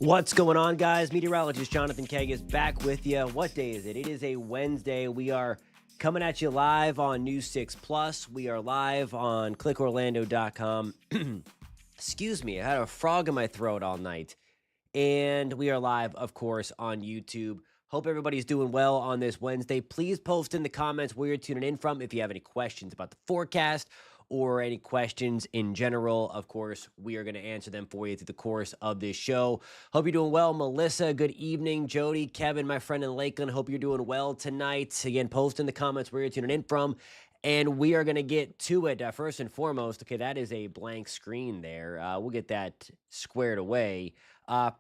What's going on, guys? Meteorologist Jonathan Keg is back with you. What day is it? It is a Wednesday. We are coming at you live on News 6 Plus. We are live on clickorlando.com. Excuse me, I had a frog in my throat all night. And we are live, of course, on YouTube. Hope everybody's doing well on this Wednesday. Please post in the comments where you're tuning in from if you have any questions about the forecast or any questions in general. Of course, we are going to answer them for you through the course of this show. Hope you're doing well. Melissa, good evening. Jody, Kevin, my friend in Lakeland, hope you're doing well tonight. Again, post in the comments where you're tuning in from. And we are going to get to it. First and foremost, okay, that is a blank screen there. We'll get that squared away.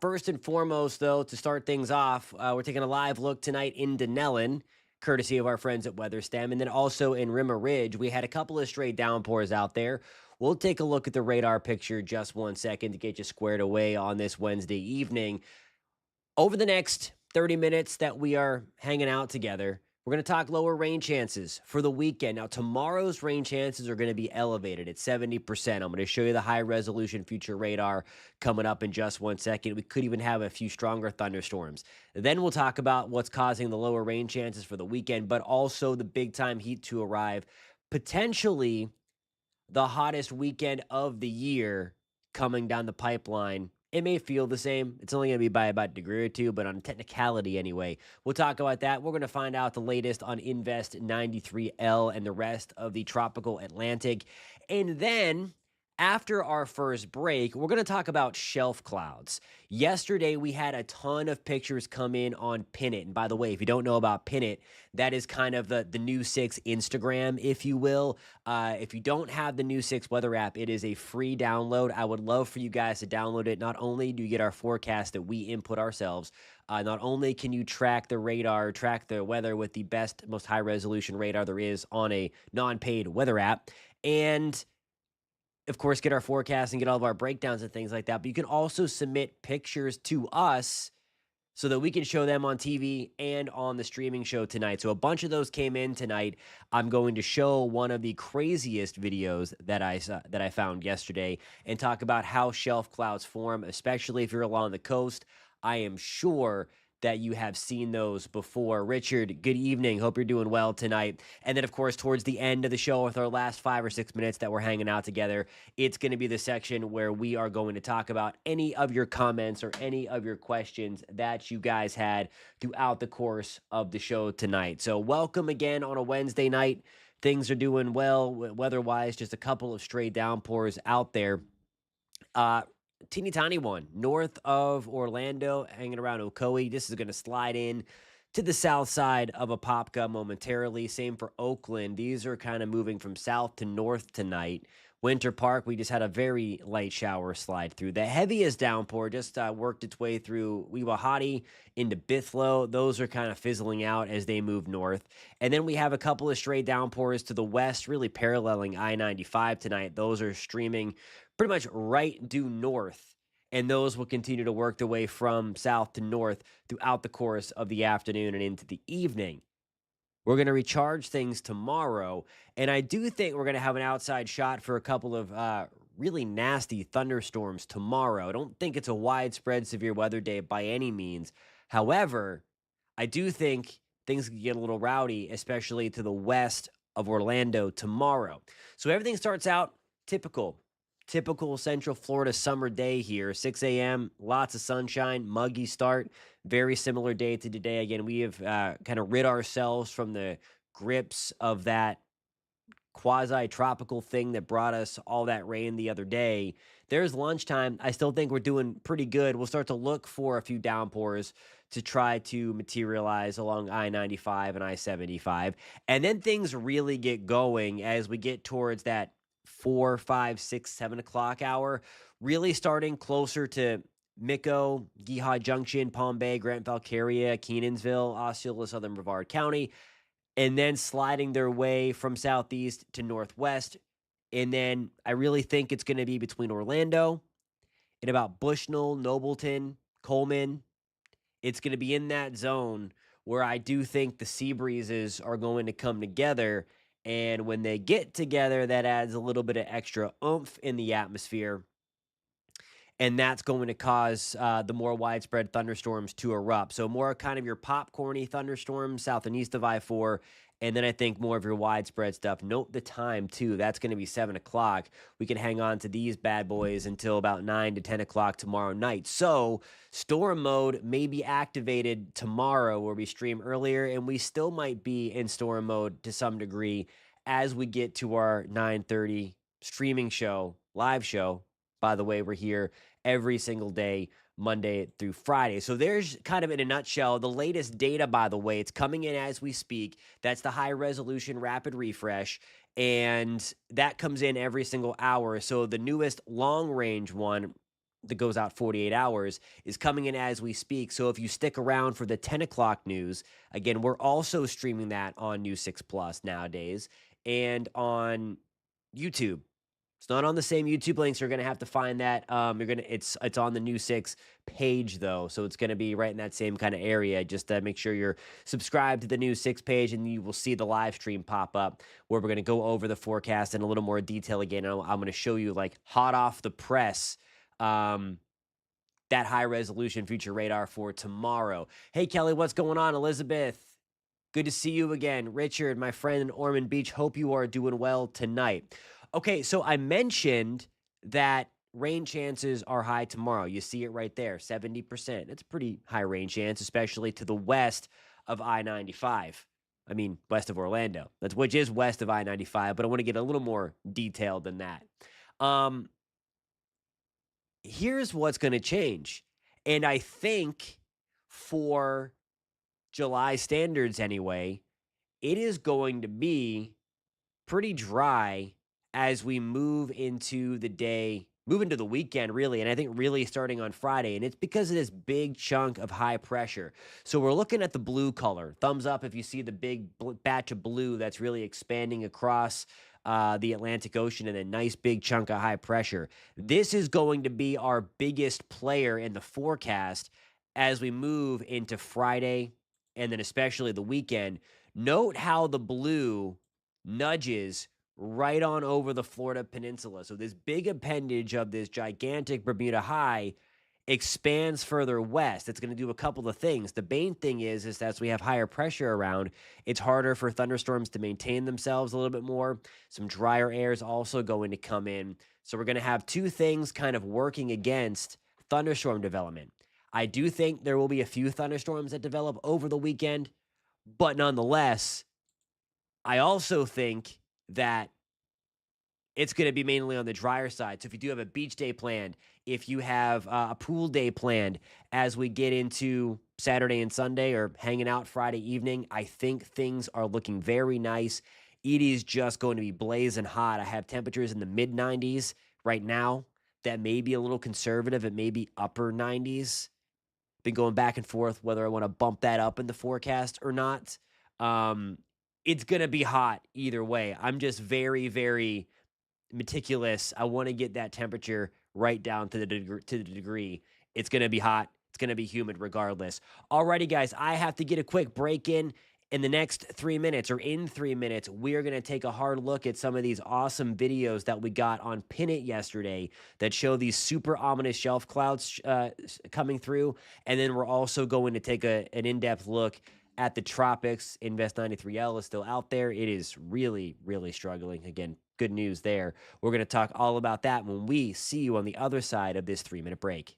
First and foremost, though, to start things off, we're taking a live look tonight in Denellen, courtesy of our friends at WeatherStem. And then also in Rimmer Ridge, we had a couple of stray downpours out there. We'll take a look at the radar picture just 1 second to get you squared away on this Wednesday evening. Over the next 30 minutes that we are hanging out together, we're going to talk lower rain chances for the weekend. Now, tomorrow's rain chances are going to be elevated at 70%. I'm going to show you the high-resolution future radar coming up in just 1 second. We could even have a few stronger thunderstorms. Then we'll talk about what's causing the lower rain chances for the weekend, but also the big-time heat to arrive. Potentially the hottest weekend of the year coming down the pipeline. It may feel the same. It's only going to be by about a degree or two, but on technicality anyway. We'll talk about that. We're going to find out the latest on Invest 93L and the rest of the tropical Atlantic. And then after our first break, we're going to talk about shelf clouds. Yesterday, we had a ton of pictures come in on Pinit. And by the way, if you don't know about Pinit, that is kind of the News 6 Instagram, if you will. If you don't have the News 6 weather app, it is a free download. I would love for you guys to download it. Not only do you get our forecast that we input ourselves, not only can you track the radar, track the weather with the best, most high-resolution radar there is on a non-paid weather app, and of course, get our forecast and get all of our breakdowns and things like that. But you can also submit pictures to us so that we can show them on TV and on the streaming show tonight. So a bunch of those came in tonight. I'm going to show one of the craziest videos that I found yesterday and talk about how shelf clouds form, especially if you're along the coast. I am sure that you have seen those before. Richard, good evening. Hope you're doing well tonight. And then, of course, towards the end of the show, with our last 5 or 6 minutes that we're hanging out together, it's going to be the section where we are going to talk about any of your comments or any of your questions that you guys had throughout the course of the show tonight. So welcome again on a Wednesday night. Things are doing well weather-wise, just a couple of stray downpours out there. Teeny tiny one north of Orlando, hanging around Ocoee. This is going to slide in to the south side of Apopka momentarily. Same for Oakland. These are kind of moving from south to north tonight. Winter Park, we just had a very light shower slide through. The heaviest downpour just worked its way through Weehawken into Bithlo. Those are kind of fizzling out as they move north. And then we have a couple of stray downpours to the west, really paralleling I-95 tonight. Those are streaming pretty much right due north, and those will continue to work their way from south to north throughout the course of the afternoon and into the evening. We're going to recharge things tomorrow, and I do think we're going to have an outside shot for a couple of really nasty thunderstorms tomorrow. I don't think it's a widespread severe weather day by any means. However, I do think things could get a little rowdy, especially to the west of Orlando tomorrow. So everything starts out typical Central Florida summer day here, 6 a.m., lots of sunshine, muggy start, very similar day to today. Again, we have kind of rid ourselves from the grips of that quasi-tropical thing that brought us all that rain the other day. There's lunchtime. I still think we're doing pretty good. We'll start to look for a few downpours to try to materialize along I-95 and I-75. And then things really get going as we get towards that 4, 5, 6, 7 o'clock hour, really starting closer to Mico, Geehaw Junction, Palm Bay, Grant Valcaria, Kenansville, Osceola, Southern Brevard County, and then sliding their way from southeast to northwest. And then I really think it's going to be between Orlando and about Bushnell, Nobleton, Coleman. It's going to be in that zone where I do think the sea breezes are going to come together. And when they get together, that adds a little bit of extra oomph in the atmosphere. and that's going to cause the more widespread thunderstorms to erupt. So more kind of your popcorny thunderstorms south and east of I-4, and then I think more of your widespread stuff. Note the time too. That's going to be 7 o'clock. We can hang on to these bad boys until about 9 to 10 o'clock tomorrow night. So storm mode may be activated tomorrow where we stream earlier, and we still might be in storm mode to some degree as we get to our 9:30 streaming show, live show. By the way, we're here every single day, Monday through Friday. So there's kind of in a nutshell the latest data, by the way. It's coming in as we speak. That's the high resolution rapid refresh. And that comes in every single hour. So the newest long range one that goes out 48 hours is coming in as we speak. So if you stick around for the 10 o'clock news, again, we're also streaming that on News 6 Plus nowadays and on YouTube. It's not on the same YouTube links. You're gonna have to find that. It's on the New 6 page though, so it's gonna be right in that same kind of area. Just make sure you're subscribed to the New 6 page, and you will see the live stream pop up where we're gonna go over the forecast in a little more detail again. I'm gonna show you like hot off the press. That high resolution future radar for tomorrow. Hey Kelly, what's going on? Elizabeth, good to see you again. Richard, my friend in Ormond Beach, hope you are doing well tonight. Okay, so I mentioned that rain chances are high tomorrow. You see it right there, 70%. It's a pretty high rain chance, especially to the west of I-95. I mean, west of Orlando, which is west of I-95, but I want to get a little more detailed than that. Here's what's going to change. And I think for July standards anyway, it is going to be pretty dry as we move into the weekend, really. And I think really starting on Friday. And it's because of this big chunk of high pressure. So we're looking at the blue color. Thumbs up if you see the big batch of blue that's really expanding across the Atlantic Ocean, and a nice big chunk of high pressure. This is going to be our biggest player in the forecast as we move into Friday and then especially the weekend. Note how the blue nudges right on over the Florida Peninsula. So this big appendage of this gigantic Bermuda high expands further west. It's going to do a couple of things. The main thing is that as we have higher pressure around, it's harder for thunderstorms to maintain themselves a little bit more. Some drier air is also going to come in. So we're going to have two things kind of working against thunderstorm development. I do think there will be a few thunderstorms that develop over the weekend, but nonetheless, I also think that it's going to be mainly on the drier side. So if you do have a beach day planned, if you have a pool day planned as we get into Saturday and Sunday, or hanging out Friday evening, I think things are looking very nice. It is just going to be blazing hot. I have temperatures in the mid 90s right now. That may be a little conservative. It may be upper 90s. Been going back and forth whether I want to bump that up in the forecast or not. It's going to be hot either way. I'm just very, very meticulous. I want to get that temperature right down to the degree. It's going to be hot. It's going to be humid regardless. Alrighty, guys, I have to get a quick break in the next 3 minutes, or in 3 minutes. We are going to take a hard look at some of these awesome videos that we got on Pin It yesterday that show these super ominous shelf clouds coming through. And then we're also going to take an in-depth look at the Tropics. Invest 93L is still out there. It is really, really struggling. Again, good news there. We're going to talk all about that when we see you on the other side of this 3-minute break.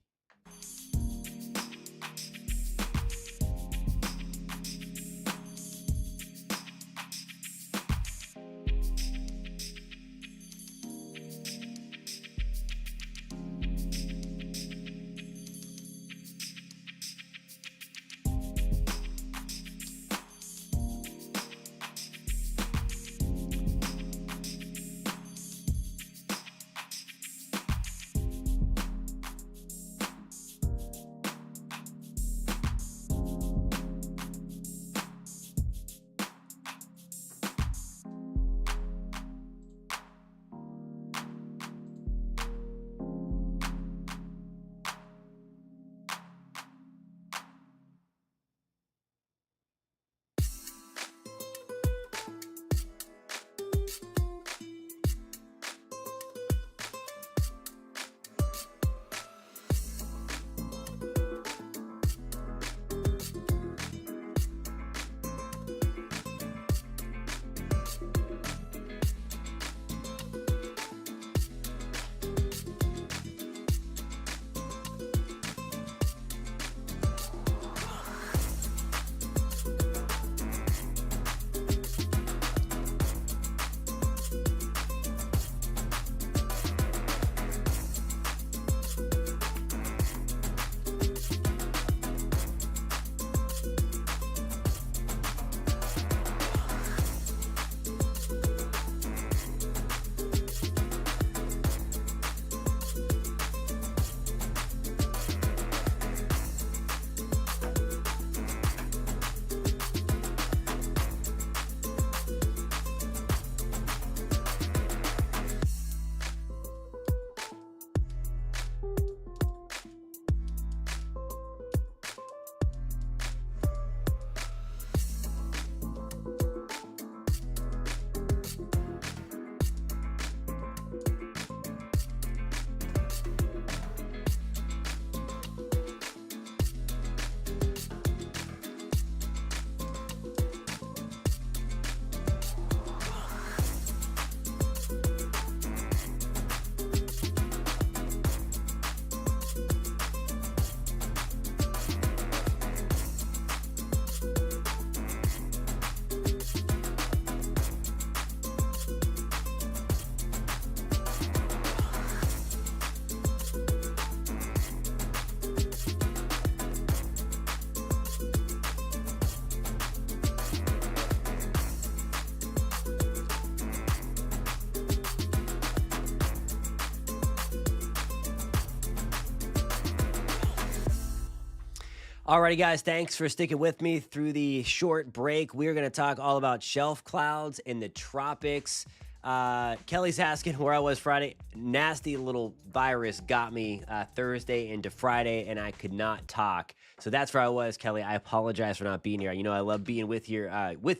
Alrighty, guys, thanks for sticking with me through the short break. We're going to talk all about shelf clouds in the tropics. Kelly's asking where I was Friday. Nasty little virus got me Thursday into Friday, and I could not talk. So that's where I was, Kelly. I apologize for not being here. You know, I love being with you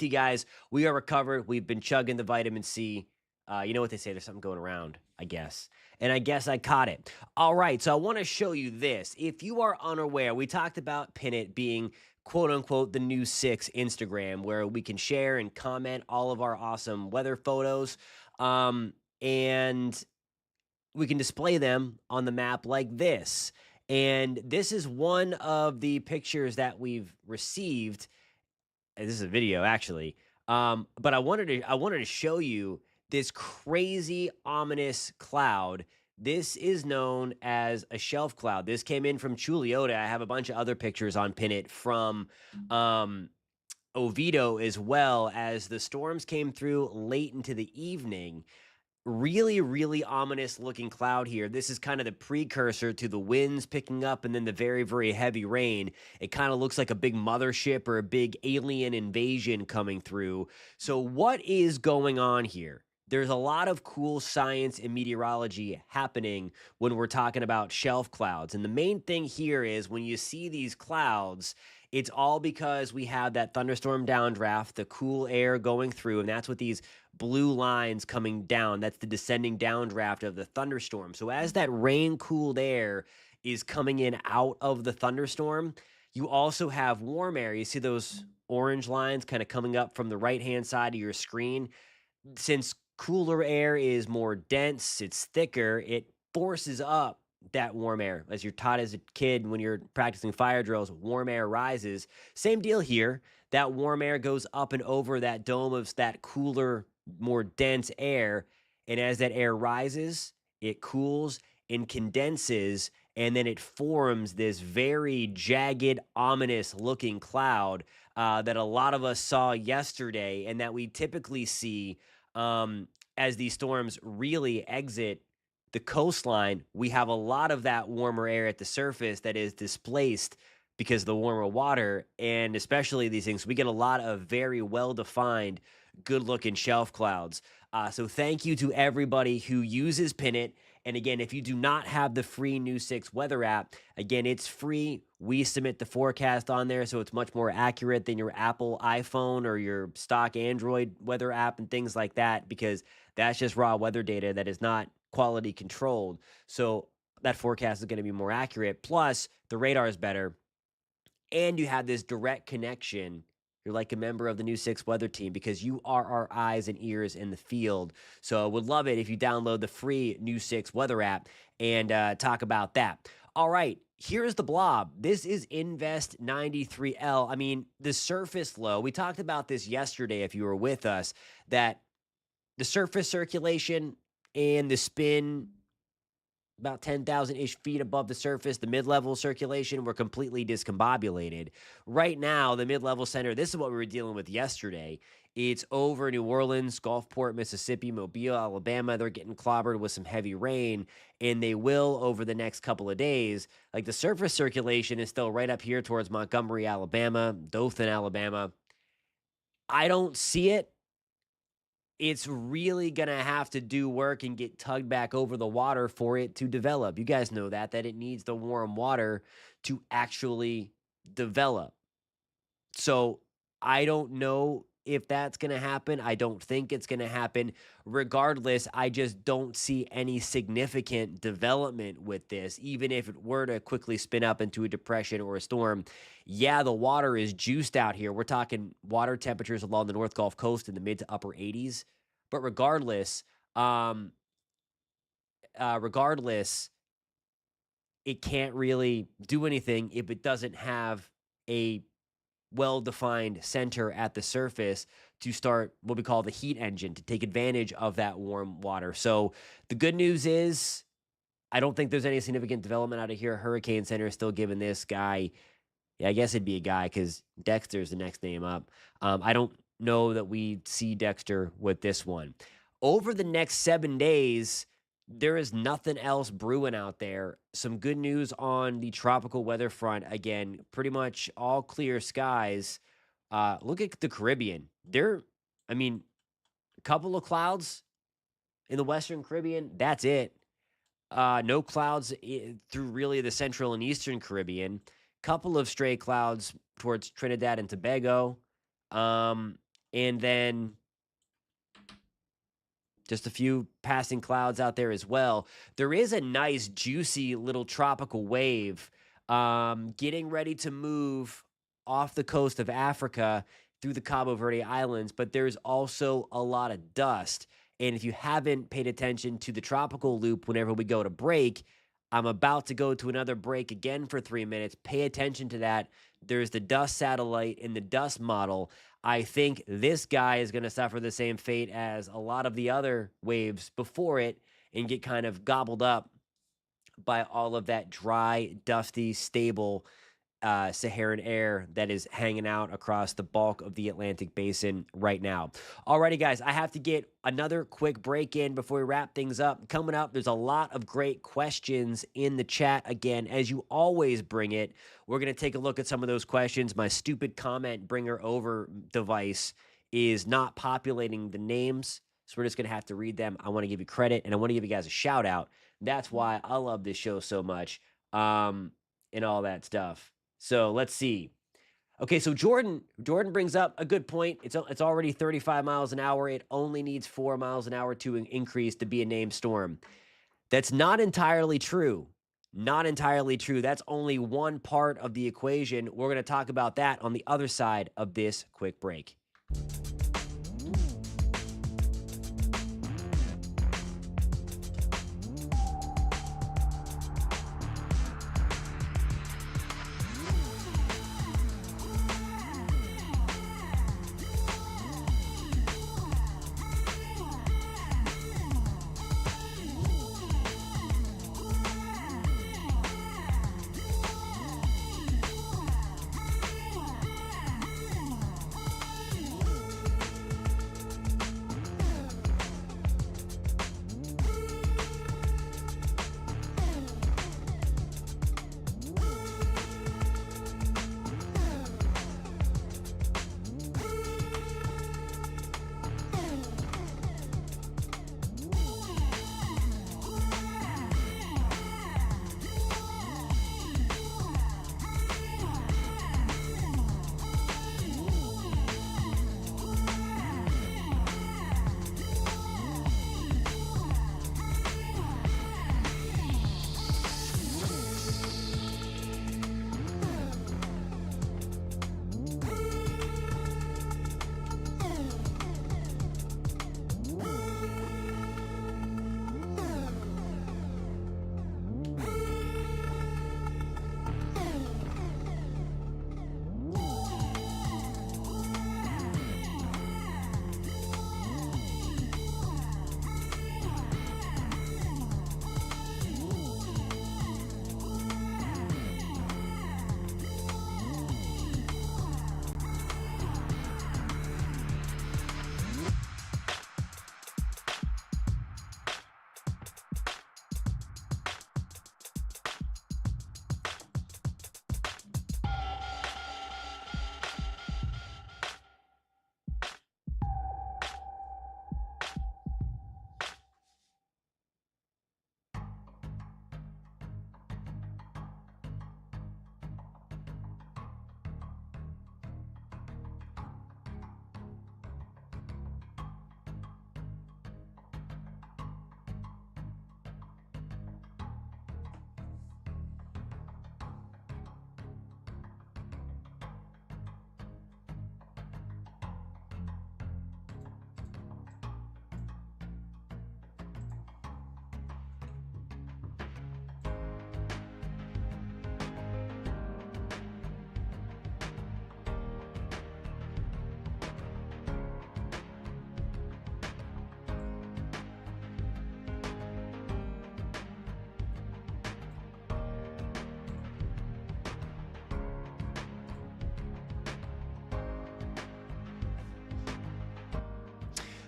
guys. We are recovered. We've been chugging the vitamin C. You know what they say? There's something going around, I guess. And I guess I caught it. All right, so I want to show you this. If you are unaware, we talked about Pin It being quote unquote the new 6 Instagram, where we can share and comment all of our awesome weather photos. And we can display them on the map like this. And this is one of the pictures that we've received. This is a video actually. But I wanted to show you this crazy ominous cloud. This is known as a shelf cloud. This came in from Chuliota. I have a bunch of other pictures on Pin It from Oviedo, as well, as the storms came through late into the evening. Really, really ominous looking cloud here. This is kind of the precursor to the winds picking up and then the very, very heavy rain. It kind of looks like a big mothership or a big alien invasion coming through. So what is going on here? There's a lot of cool science and meteorology happening when we're talking about shelf clouds. And the main thing here is when you see these clouds, it's all because we have that thunderstorm downdraft, the cool air going through, and that's what these blue lines coming down. That's the descending downdraft of the thunderstorm. So as that rain cooled air is coming in out of the thunderstorm, you also have warm air. You see those orange lines kind of coming up from the right-hand side of your screen. Since cooler air is more dense, it's thicker, it forces up that warm air. As you're taught as a kid when you're practicing fire drills, warm air rises. Same deal here. That warm air goes up and over that dome of that cooler, more dense air. And as that air rises, it cools and condenses, and then it forms this very jagged, ominous looking cloud that a lot of us saw yesterday, and that we typically see as these storms really exit the coastline. We have a lot of that warmer air at the surface that is displaced because of the warmer water, and especially these things, we get a lot of very well-defined, good-looking shelf clouds. So thank you to everybody who uses Pin It. And again, if you do not have the free New 6 weather app, again, it's free. We submit the forecast on there, so it's much more accurate than your Apple iPhone or your stock Android weather app and things like that, because that's just raw weather data that is not quality controlled. So that forecast is going to be more accurate. Plus, the radar is better, and you have this direct connection. You're like a member of the New 6 weather team because you are our eyes and ears in the field. So I would love it if you download the free New 6 weather app and talk about that. All right, here's the blob. This is Invest 93L. I mean, the surface low, we talked about this yesterday if you were with us, that the surface circulation and the spin about 10,000-ish feet above the surface, the mid-level circulation, were completely discombobulated. Right now, the mid-level center, this is what we were dealing with yesterday. It's over New Orleans, Gulfport, Mississippi, Mobile, Alabama. They're getting clobbered with some heavy rain, and they will over the next couple of days. Like, the surface circulation is still right up here towards Montgomery, Alabama, Dothan, Alabama. I don't see it. It's really going to have to do work and get tugged back over the water for it to develop. You guys know that it needs the warm water to actually develop. So I don't know if that's going to happen. I don't think it's going to happen. Regardless, I just don't see any significant development with this, even if it were to quickly spin up into a depression or a storm. Yeah, the water is juiced out here. We're talking water temperatures along the North Gulf Coast in the mid to upper 80s. But regardless, regardless, it can't really do anything if it doesn't have a well-defined center at the surface to start what we call the heat engine to take advantage of that warm water. So the good news is I don't think there's any significant development out of here. Hurricane Center is still giving this guy, yeah, I guess it'd be a guy because Dexter's the next name up. I don't know that we see Dexter with this one. Over the next 7 days, there is nothing else brewing out there. Some good news on the tropical weather front. Again, pretty much all clear skies. Look at the Caribbean. I mean, a couple of clouds in the Western Caribbean. That's it. No clouds through really the Central and Eastern Caribbean. Couple of stray clouds towards Trinidad and Tobago. And then just a few passing clouds out there as well. There is a nice, juicy little tropical wave getting ready to move off the coast of Africa through the Cabo Verde Islands, but there's also a lot of dust. And if you haven't paid attention to the tropical loop whenever we go to break, I'm about to go to another break again for 3 minutes. Pay attention to that. There's the dust satellite in the dust model. I think this guy is going to suffer the same fate as a lot of the other waves before it and get kind of gobbled up by all of that dry, dusty, stable Saharan air that is hanging out across the bulk of the Atlantic basin right now. Alrighty, guys, I have to get another quick break in before we wrap things up. Coming up, there's a lot of great questions in the chat. Again, as you always bring it, we're going to take a look at some of those questions. My stupid comment bringer over device is not populating the names, so we're just going to have to read them. I want to give you credit, and I want to give you guys a shout out. That's why I love this show so much, and all that stuff. So let's see. Okay, so Jordan brings up a good point. It's already 35 miles an hour. It only needs 4 miles an hour to increase to be a named storm. That's not entirely true. Not entirely true. That's only one part of the equation. We're going to talk about that on the other side of this quick break.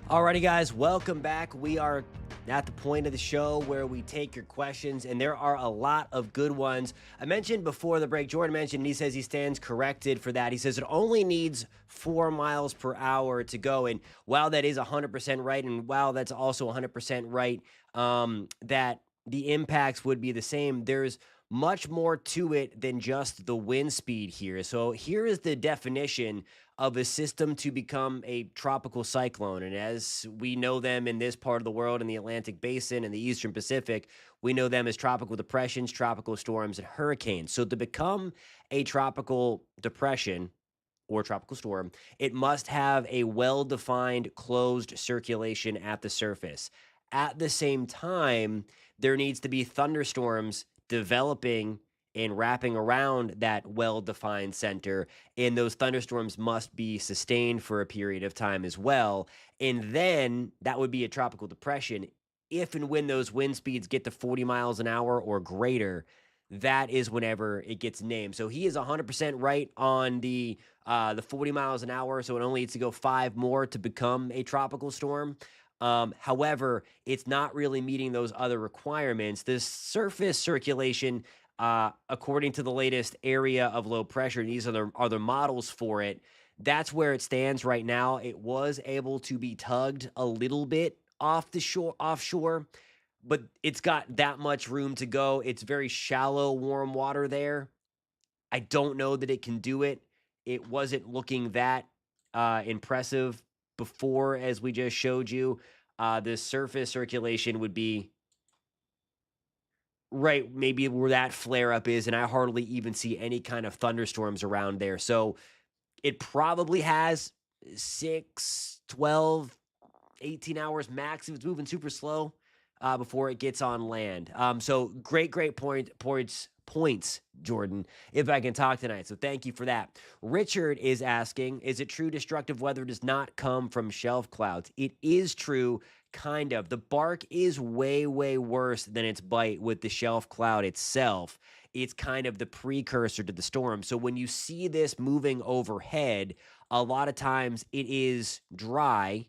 Alrighty, guys, welcome back. We are at the point of the show where we take your questions, and there are a lot of good ones. I mentioned before the break, Jordan mentioned, and he says he stands corrected for that. He says it only needs 4 miles per hour to go. And while that is 100% right, and while that's also 100% right, that the impacts would be the same, there's much more to it than just the wind speed here. So here is the definition of a system to become a tropical cyclone. And as we know them in this part of the world, in the Atlantic Basin and the Eastern Pacific, we know them as tropical depressions, tropical storms, and hurricanes. So to become a tropical depression or tropical storm, it must have a well defined closed circulation at the surface. At the same time, there needs to be thunderstorms developing and wrapping around that well defined center. And those thunderstorms must be sustained for a period of time as well. And then that would be a tropical depression. If and when those wind speeds get to 40 miles an hour or greater, that is whenever it gets named. So he is 100% right on the 40 miles an hour. So it only needs to go 5 more to become a tropical storm. However, it's not really meeting those other requirements. The surface circulation, according to the latest area of low pressure, and these are the models for it. That's where it stands right now. It was able to be tugged a little bit offshore, but it's got that much room to go. It's very shallow, warm water there. I don't know that it can do it. It wasn't looking that impressive before, as we just showed you. The surface circulation would be right, maybe where that flare up is, and I hardly even see any kind of thunderstorms around there. So it probably has 6, 12, 18 hours max if it's moving super slow before it gets on land. So great points, Jordan, if I can talk tonight. So thank you for that. Richard is asking, is it true destructive weather does not come from shelf clouds? It is true, kind of. The bark is way, way worse than its bite with the shelf cloud itself. It's kind of the precursor to the storm. So when you see this moving overhead, a lot of times it is dry.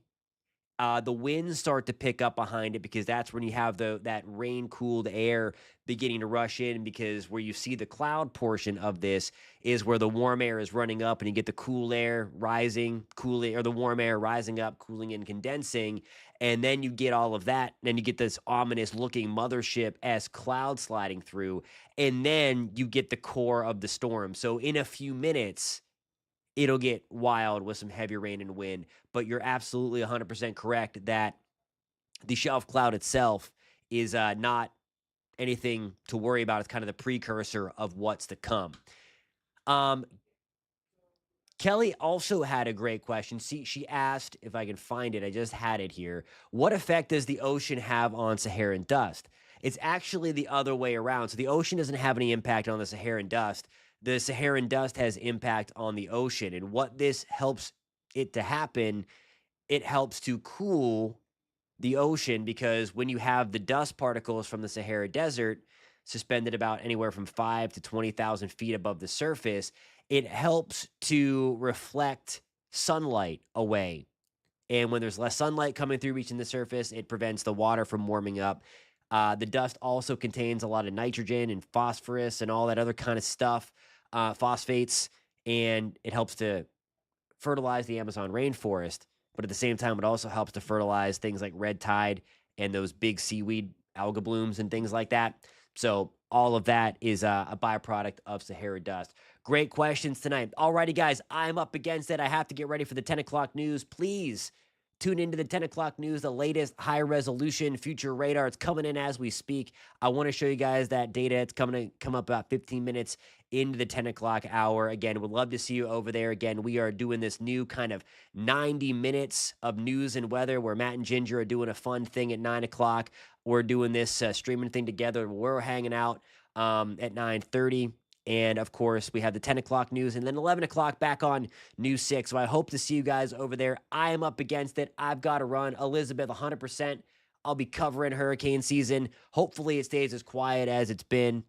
The winds start to pick up behind it because that's when you have that rain-cooled air beginning to rush in, because where you see the cloud portion of this is where the warm air is running up and you get the cool air rising, cooling, or the warm air rising up, cooling and condensing, and then you get all of that, and then you get this ominous-looking mothership as cloud sliding through, and then you get the core of the storm. So in a few minutes, it'll get wild with some heavier rain and wind. But you're absolutely 100% correct that the shelf cloud itself is not anything to worry about. It's kind of the precursor of what's to come. Kelly also had a great question. See, she asked, if I can find it, I just had it here. What effect does the ocean have on Saharan dust? It's actually the other way around. So the ocean doesn't have any impact on the Saharan dust. The Saharan dust has impact on the ocean. And what this helps it to happen, it helps to cool the ocean, because when you have the dust particles from the Sahara Desert suspended about anywhere from 5 to 20,000 feet above the surface, it helps to reflect sunlight away. And when there's less sunlight coming through reaching the surface, it prevents the water from warming up. The dust also contains a lot of nitrogen and phosphorus and all that other kind of stuff, phosphates, and it helps to fertilize the Amazon rainforest. But at the same time, it also helps to fertilize things like red tide and those big seaweed alga blooms and things like that. So all of that is a byproduct of Sahara dust. Great questions tonight. Alrighty, guys, I'm up against it. I have to get ready for the 10 o'clock news. Please tune into the 10 o'clock news, the latest high-resolution future radar. It's coming in as we speak. I want to show you guys that data. It's coming to come up about 15 minutes into the 10 o'clock hour. Again, would love to see you over there. Again, we are doing this new kind of 90 minutes of news and weather where Matt and Ginger are doing a fun thing at 9 o'clock. We're doing this streaming thing together. We're hanging out at 9:30. And of course, we have the 10 o'clock news and then 11 o'clock back on News 6. So I hope to see you guys over there. I am up against it. I've got to run. Elizabeth, 100%. I'll be covering hurricane season. Hopefully it stays as quiet as it's been,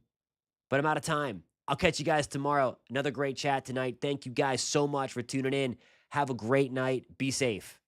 but I'm out of time. I'll catch you guys tomorrow. Another great chat tonight. Thank you guys so much for tuning in. Have a great night. Be safe.